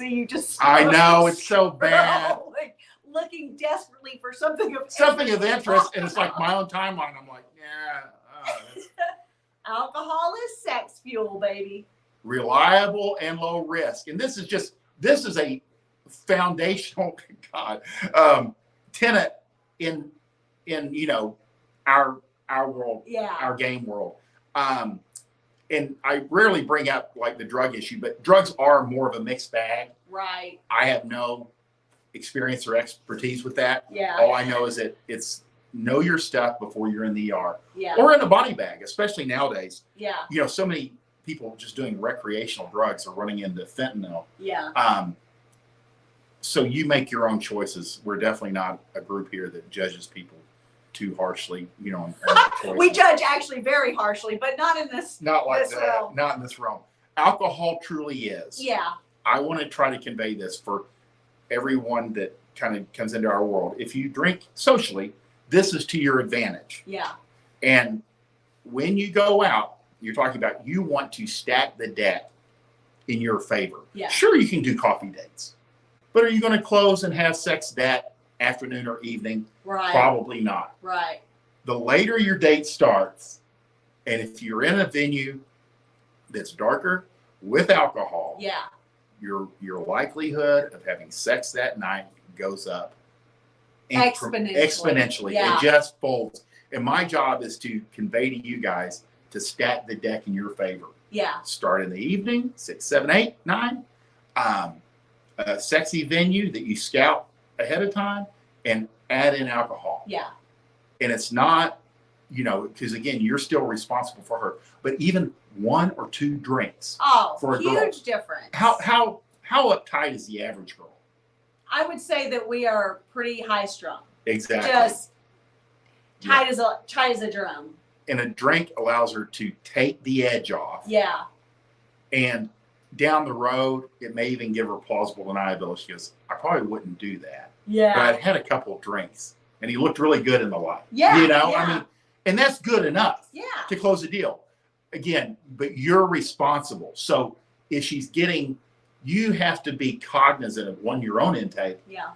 see you just. I know, it's so bad. Like, looking desperately for something of interest, and it's like my own timeline. I'm like, yeah. Alcohol is sex fuel, baby. Reliable and low risk, and this is a foundational tenet in our world, our game world. And I rarely bring up like the drug issue, but drugs are more of a mixed bag. Right. I have no experience or expertise with that. Yeah. All I know is that it's know your stuff before you're in the ER. Yeah. Or in a body bag, especially nowadays. Yeah. So many people just doing recreational drugs are running into fentanyl. Yeah. So you make your own choices. We're definitely not a group here that judges people too harshly, on we judge actually very harshly, but not in this. Not like this that. realm. Not in this realm. Alcohol truly is. Yeah. I want to try to convey this for everyone that kind of comes into our world. If you drink socially, this is to your advantage. Yeah. And when you go out, you're talking about you want to stack the deck in your favor. Yeah. Sure, you can do coffee dates, but are you going to close and have sex that afternoon or evening? Right. Probably not. Right. The later your date starts, and if you're in a venue that's darker with alcohol, yeah, your likelihood of having sex that night goes up exponentially. Yeah. It just folds. And my job is to convey to you guys to stack the deck in your favor. Yeah. Start in the evening, 6, 7, 8, 9. A sexy venue that you scout ahead of time and add in alcohol. Yeah. And it's not, because again, you're still responsible for her. But even 1 or 2 drinks. Oh, for a huge girl. difference. How uptight is the average girl? I would say that we are pretty high strung. Exactly. Just tight as a drum. And a drink allows her to take the edge off. Yeah. And down the road, it may even give her plausible deniability. She goes, I probably wouldn't do that. Yeah. But I'd had a couple of drinks and he looked really good in the light. Yeah. Yeah. I mean, and that's good enough to close the deal. Again, but you're responsible. So if she's getting, you have to be cognizant of your own intake. Yeah.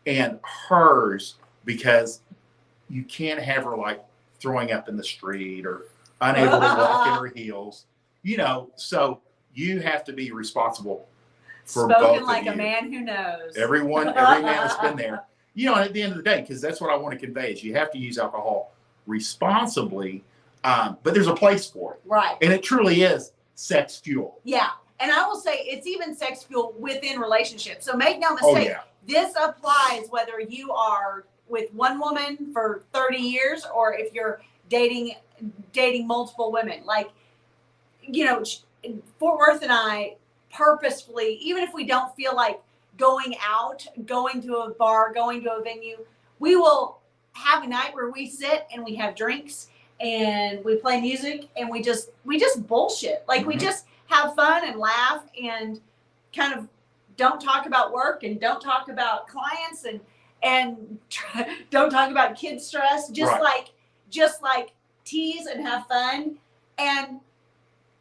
And hers, because you can't have her like throwing up in the street or unable to walk in her heels, so you have to be responsible for both Spoken of like you. A man who knows. Every man that's been there, and at the end of the day, because that's what I want to convey is you have to use alcohol responsibly, but there's a place for it. Right. And it truly is sex fuel. Yeah. And I will say it's even sex fuel within relationships. So make no mistake, this applies whether you are with one woman for 30 years or if you're dating multiple women. Like, Fort Worth and I purposefully, even if we don't feel like going out, going to a bar, going to a venue, we will have a night where we sit and we have drinks and we play music and we just bullshit. Like we just have fun and laugh and kind of don't talk about work and don't talk about clients and don't talk about kid stress. Just like tease and have fun. And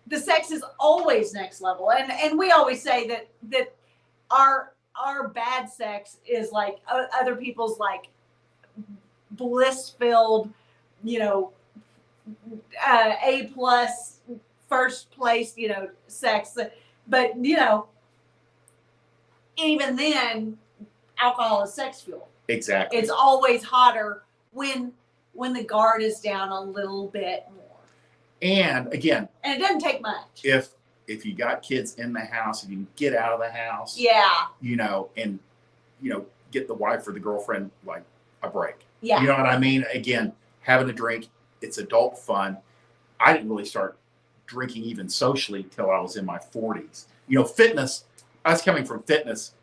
the sex is always next level. And we always say that our bad sex is like other people's like bliss filled, A+ first place, sex. But even then, alcohol is sex fuel. Exactly. It's always hotter when the guard is down a little bit more. And again, and it doesn't take much. If you got kids in the house, if you can get out of the house, and get the wife or the girlfriend like a break. Yeah. You know what I mean? Again, having a drink, it's adult fun. I didn't really start drinking even socially till I was in my 40s. Fitness, us coming from fitness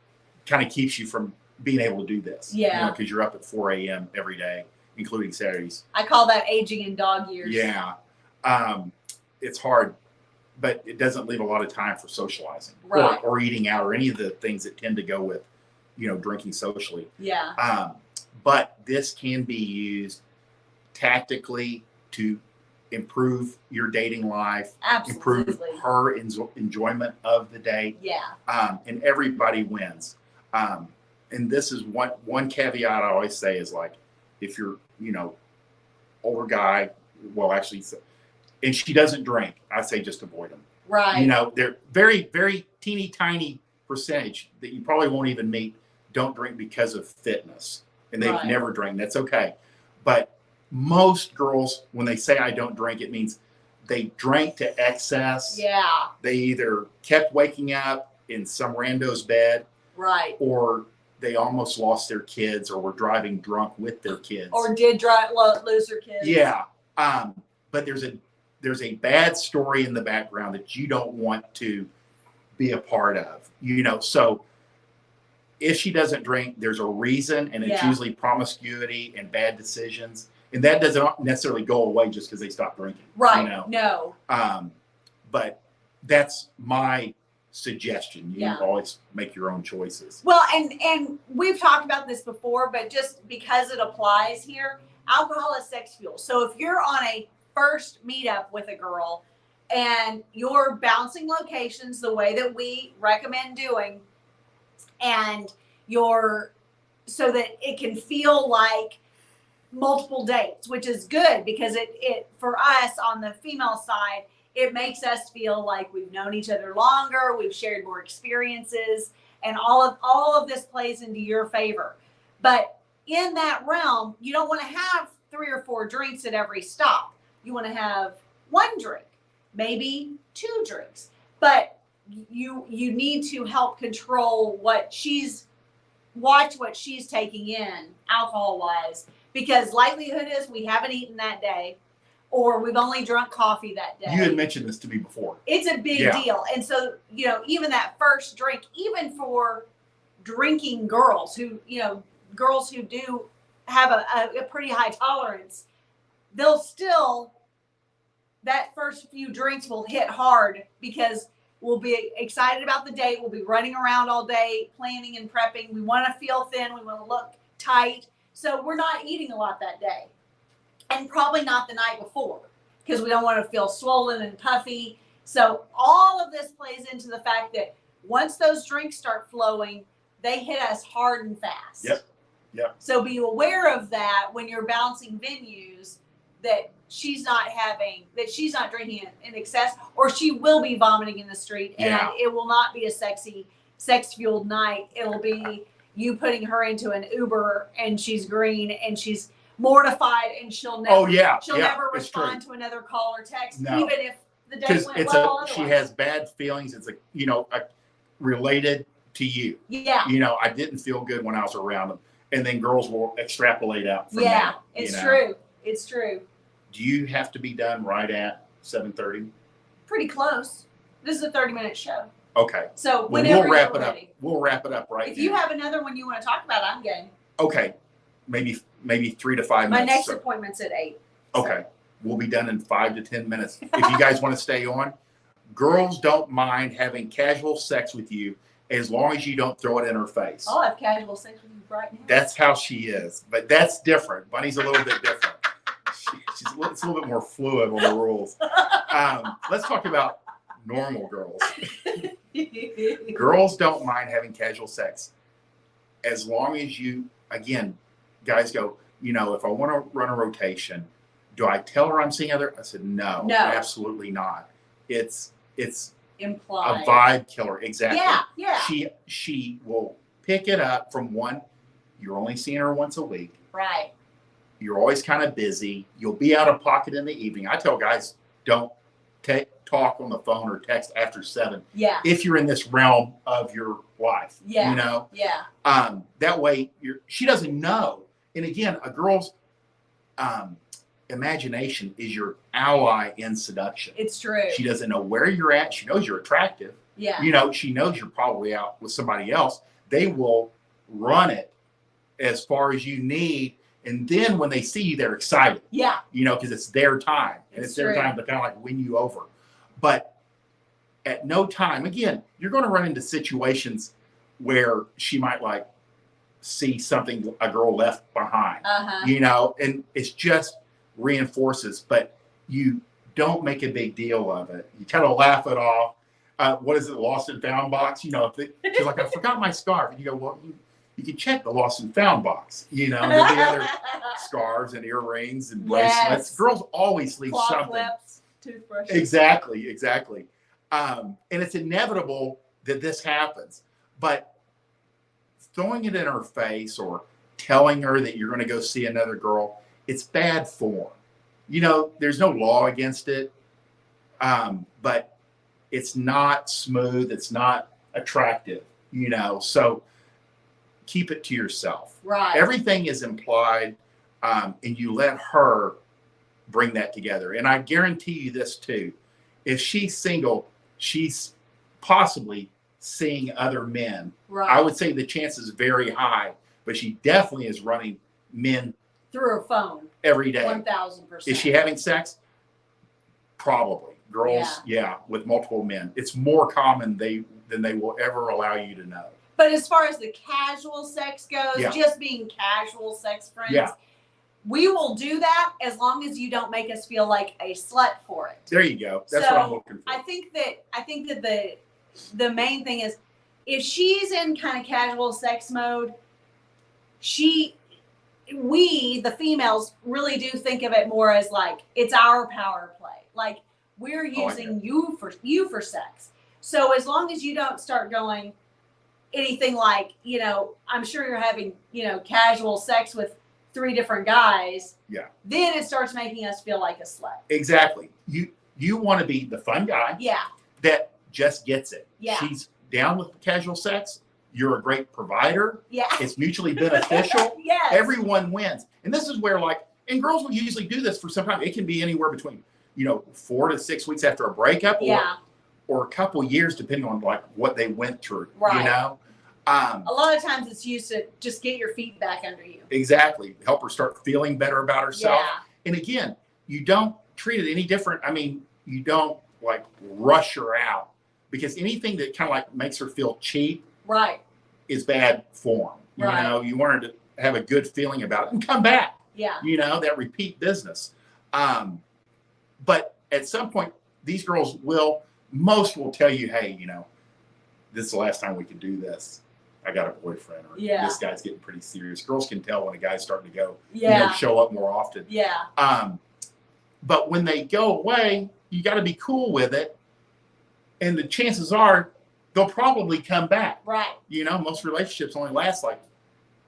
kind of keeps you from being able to do this. Yeah. Because you're up at 4 a.m. every day, including Saturdays. I call that aging in dog years. Yeah. It's hard, but it doesn't leave a lot of time for socializing or eating out or any of the things that tend to go with, drinking socially. Yeah. But this can be used tactically to improve your dating life, improve Absolutely. her enjoyment of the day, Yeah. and everybody wins. And this is one caveat I always say is like, if you're, older guy, well, actually, and she doesn't drink, I say just avoid them. Right. They're very, very teeny tiny percentage that you probably won't even meet don't drink because of fitness, and they've Right. never drank. That's okay. But most girls, when they say I don't drink, it means they drank to excess. Yeah. They either kept waking up in some rando's bed, Right. or they almost lost their kids, or were driving drunk with their kids, Or did lose their kids. yeah. But there's a bad story in the background that you don't want to be a part of. So if she doesn't drink, there's a reason, and it's Yeah. usually promiscuity and bad decisions. And that doesn't necessarily go away just because they stop drinking. Right. No. But that's my suggestion. You Yeah. always make your own choices. Well, and we've talked about this before, but just because it applies here, alcohol is sex fuel. So if you're on a first meetup with a girl and you're bouncing locations the way that we recommend doing, and you're so that it can feel like multiple dates, which is good because it for us on the female side, it makes us feel like we've known each other longer, we've shared more experiences, and all of this plays into your favor. But in that realm, you don't want to have 3 or 4 drinks at every stop. You want to have 1 drink, maybe 2 drinks. But you need to help control watch what she's taking in alcohol wise, because likelihood is we haven't eaten that day, or we've only drunk coffee that day. You had mentioned this to me before. It's a big Yeah. deal. And so, even that first drink, even for drinking girls who do have a pretty high tolerance, they'll still, that first few drinks will hit hard because we'll be excited about the date. We'll be running around all day, planning and prepping. We want to feel thin. We want to look tight. So we're not eating a lot that day, and probably not the night before, because we don't want to feel swollen and puffy. So all of this plays into the fact that once those drinks start flowing, they hit us hard and fast. Yep. So be aware of that when you're bouncing venues, that she's not drinking in excess, or she will be vomiting in the street, Yeah. and it will not be a sexy, sex-fueled night. It'll be you putting her into an Uber, and she's green and she's mortified, and she'll never never it's true. respond to another call or text, No. even if the day Because went well otherwise. she has bad feelings. It's related to you. Yeah. I didn't feel good when I was around them, and then girls will extrapolate out from Yeah. that. It's true. It's true. Do you have to be done right at 7:30? Pretty close. This is a 30-minute show. Okay. So Well, whenever we'll wrap you're it up. ready. We'll wrap it up right If now. you have another one you want to talk about, I'm game. Okay. Maybe 3 to 5 My minutes. next So- appointment's at 8. Okay. We'll be done in 5 to 10 minutes. If you guys want to stay on, girls don't mind having casual sex with you as long as you don't throw it in her face. I'll have casual sex with you right now. That's how she is. But that's different. Bunny's a little bit different. It's a little bit more fluid on the rules. Let's talk about normal girls. Girls don't mind having casual sex as long as you, again, guys go, if I want to run a rotation, do I tell her I'm seeing other? I said, no, No. absolutely not. It's Implied. a vibe killer. Exactly. Yeah. She will pick it up from one. You're only seeing her once a week. Right. You're always kind of busy. You'll be out of pocket in the evening. I tell guys, don't talk on the phone or text after 7 Yeah. if you're in this realm of your life. Yeah. Yeah. That way she doesn't know. And again, a girl's imagination is your ally in seduction. It's true. She doesn't know where you're at. She knows you're attractive. Yeah. She knows you're probably out with somebody else. They will run it as far as you need. And then when they see you, they're excited, Yeah. because it's their time. And It's it's their true. time to kind of like win you over. But at no time, again, you're going to run into situations where she might see something a girl left behind, Uh-huh. and it's just reinforces. But you don't make a big deal of it. You kind of laugh it off. What is it, lost and found box? You know, she's like, I forgot my scarf. And you go, well, you can check the lost and found box. You know, there'll be other scarves and earrings and bracelets. Yes. Girls always leave Claw something. clips, toothbrushes. Exactly. And it's inevitable that this happens. But throwing it in her face or telling her that you're going to go see another girl, it's bad form. You know, there's no law against it, but it's not smooth. It's not attractive, you know, so keep it to yourself. Right. Everything is implied, and you let her bring that together. And I guarantee you this too. If she's single, she's possibly seeing other men. Right. I would say the chance is very high, but she definitely is running men Through her phone. every day. 1,000%. Is she having sex? Probably. Girls, yeah, with multiple men. It's more common than they will ever allow you to know. But as far as the casual sex goes, Yeah. just being casual sex friends, Yeah. we will do that as long as you don't make us feel like a slut for it. There you go. That's what I'm looking for. I think that the main thing is if she's in kind of casual sex mode, we the females really do think of it more as like it's our power play. Like we're using you for sex. So as long as you don't start going anything like, you know, I'm sure you're having, you know, casual sex with 3 different guys. Yeah. Then it starts making us feel like a slut. Exactly. You want to be the fun guy Yeah. that just gets it. Yeah. She's down with casual sex. You're a great provider. Yeah. It's mutually beneficial. Yes. Everyone wins. And this is where, like, and girls will usually do this for some time. It can be anywhere between, 4 to 6 weeks after a breakup or a couple years, depending on like what they went through, Right. A lot of times it's used to just get your feet back under you. Exactly. Help her start feeling better about herself. Yeah. And again, you don't treat it any different. I mean, you don't like rush her out because anything that kind of like makes her feel cheap Right. is bad form. Right. You want her to have a good feeling about it and come back, Yeah. that repeat business. But at some point, these girls most will tell you, hey, this is the last time we can do this. I got a boyfriend, or this guy's getting pretty serious. Girls can tell when a guy's starting to go, show up more often. Yeah. But when they go away, you got to be cool with it. And the chances are they'll probably come back. Right. Most relationships only last like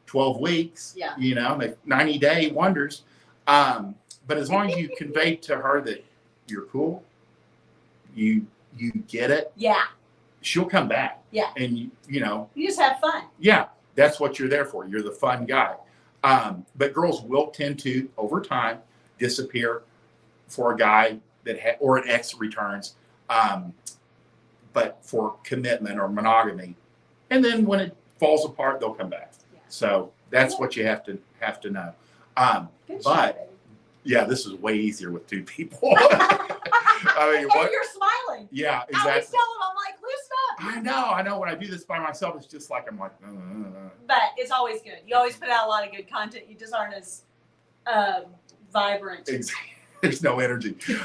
12 weeks. Yeah. They 90-day wonders. But as long as you convey to her that you're cool, you get it, Yeah. she'll come back. Yeah. And You just have fun. yeah, that's what you're there for. You're the fun guy. But girls will tend to, over time, disappear for a guy or an ex returns, but for commitment or monogamy. And then when it falls apart, they'll come back. Yeah. So that's what you have to know. Good But- shit, Yeah, this is way easier with 2 people. baby. I mean, And what? you're smiling. Yeah, I always exactly. tell them, I'm like, loosen up. I know. When I do this by myself, it's just like I'm like. But it's always good. You always put out a lot of good content. You just aren't as vibrant. There's no energy. Okay.